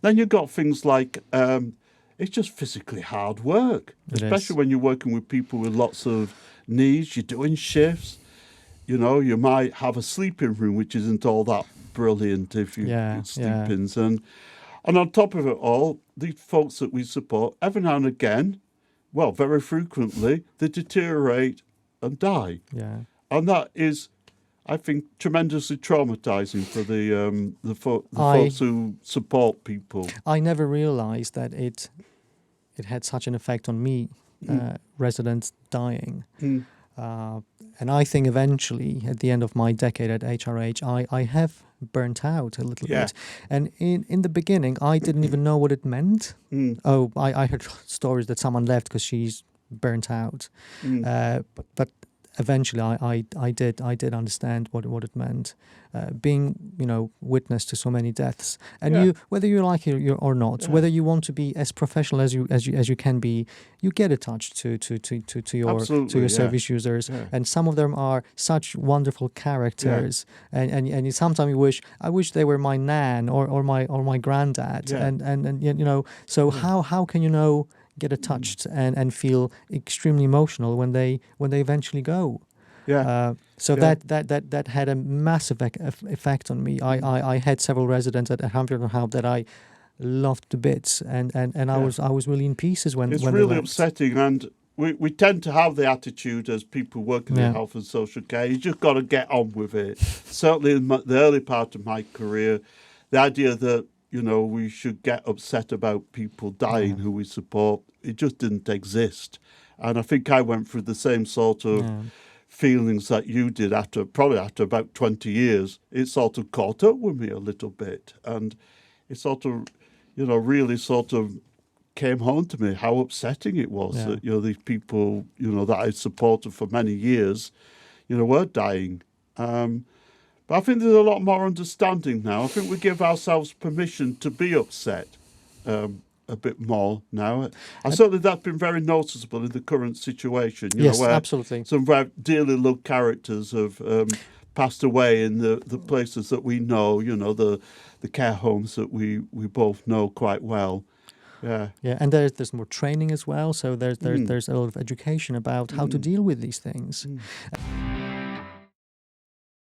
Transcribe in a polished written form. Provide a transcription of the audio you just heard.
Then you've got things like it's just physically hard work, especially when you're working with people with lots of needs. You're doing shifts. You know, you might have a sleeping room, which isn't all that brilliant if you get sleep-ins. And on top of it all, these folks that we support, every now and again, well, very frequently, they deteriorate and die. Yeah. And that is, I think, tremendously traumatizing for the folks who support people. I never realized that it had such an effect on me, residents dying. And I think eventually, at the end of my decade at HRH, I have burnt out a little bit. And in the beginning, I didn't even know what it meant. Oh, I heard stories that someone left because she's burnt out. But eventually, I did understand what it meant, being witness to so many deaths, and you, whether you like it or not, whether you want to be as professional as you can be, you get attached to your service users, and some of them are such wonderful characters, and you sometimes I wish they were my nan or my granddad, and so how can get attached and feel extremely emotional when they eventually go. That had a massive effect on me. I had several residents at Hampton House that I loved to bits, and I was really in pieces when it's when really they left. upsetting. And we tend to have the attitude as people working in health and social care, you just got to get on with it. Certainly in the early part of my career, the idea that we should get upset about people dying who we support, it just didn't exist. And I think I went through the same sort of feelings that you did after about 20 years. It sort of caught up with me a little bit. And it sort of, really sort of came home to me how upsetting it was that, these people, that I supported for many years, were dying. But I think there's a lot more understanding now. I think we give ourselves permission to be upset a bit more now. And certainly that's been very noticeable in the current situation. Where absolutely. Some very dearly loved characters have passed away in the places that we know, the care homes that we both know quite well. Yeah, and there's more training as well. So there's a lot of education about how to deal with these things.